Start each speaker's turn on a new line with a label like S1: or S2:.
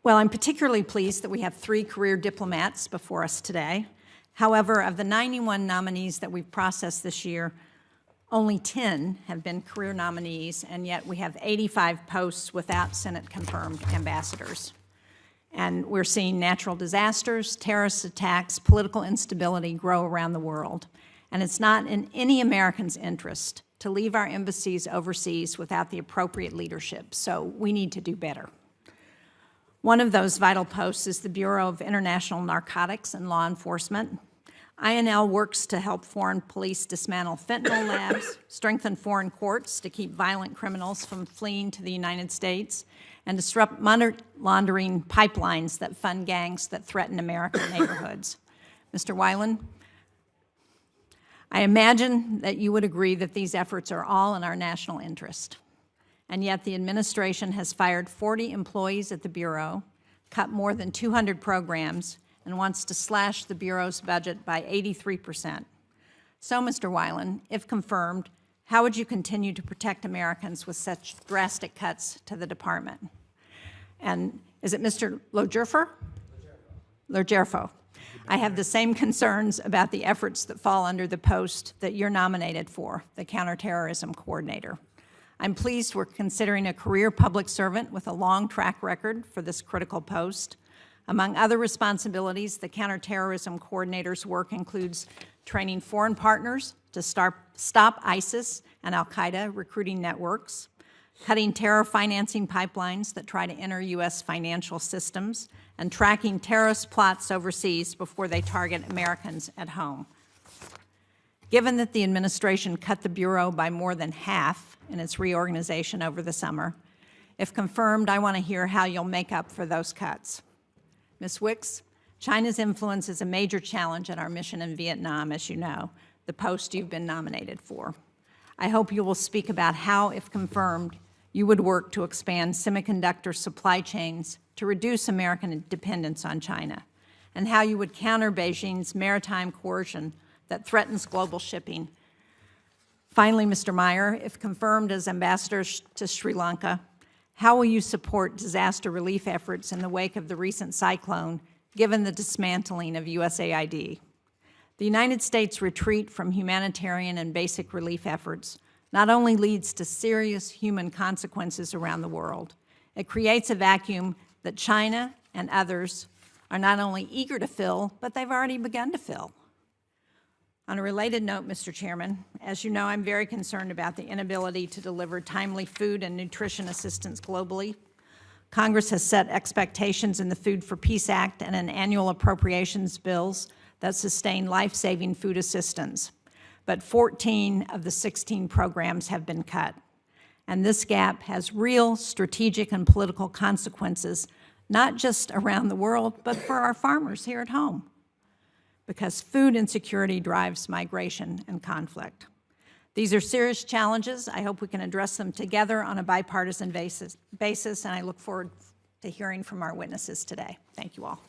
S1: Well, I'm particularly pleased that we have 3 career diplomats before us today. However, of the 91 nominees that we've processed this year, only 10 have been career nominees, and yet we have 85 posts without Senate-confirmed ambassadors. And we're seeing natural disasters, terrorist attacks, political instability grow around the world. And it's not in any American's interest to leave our embassies overseas without the appropriate leadership, so we need to do better. One of those vital posts is the Bureau of International Narcotics and Law Enforcement. INL works to help foreign police dismantle fentanyl labs, strengthen foreign courts to keep violent criminals from fleeing to the United States, and disrupt money laundering pipelines that fund gangs that threaten American neighborhoods. Mr. Weiland, I imagine that you would agree that these efforts are all in our national interest. And yet the administration has fired 40 employees at the Bureau, cut more than 200 programs, and wants to slash the Bureau's budget by 83%. So, Mr. Weiland, if confirmed, how would you continue to protect Americans with such drastic cuts to the department? And is it Mr. Logerfo? I have the same concerns about the efforts that fall under the post that you're nominated for, the Counterterrorism Coordinator. I'm pleased we're considering a career public servant with a long track record for this critical post. Among other responsibilities, the Counterterrorism Coordinator's work includes training foreign partners to stop ISIS and al-Qaeda recruiting networks, cutting terror financing pipelines that try to enter U.S. financial systems, and tracking terrorist plots overseas before they target Americans at home. Given that the administration cut the Bureau by more than half in its reorganization over the summer, if confirmed, I want to hear how you'll make up for those cuts. Ms. Wicks, China's influence is a major challenge in our mission in Vietnam, as you know, the post you've been nominated for. I hope you will speak about how, if confirmed, you would work to expand semiconductor supply chains to reduce American dependence on China, and how you would counter Beijing's maritime coercion that threatens global shipping. Finally, Mr. Meyer, if confirmed as ambassador to Sri Lanka, how will you support disaster relief efforts in the wake of the recent cyclone, given the dismantling of USAID? The United States' retreat from humanitarian and basic relief efforts not only leads to serious human consequences around the world, it creates a vacuum that China and others are not only eager to fill, but they've already begun to fill. On a related note, Mr. Chairman, as you know, I'm very concerned about the inability to deliver timely food and nutrition assistance globally. Congress has set expectations in the Food for Peace Act and in annual appropriations bills that sustain life-saving food assistance. But 14 of the 16 programs have been cut. And this gap has real strategic and political consequences, not just around the world, but for our farmers here at home, because food insecurity drives migration and conflict. These are serious challenges. I hope we can address them together on a bipartisan basis, and I look forward to hearing from our witnesses today. Thank you all.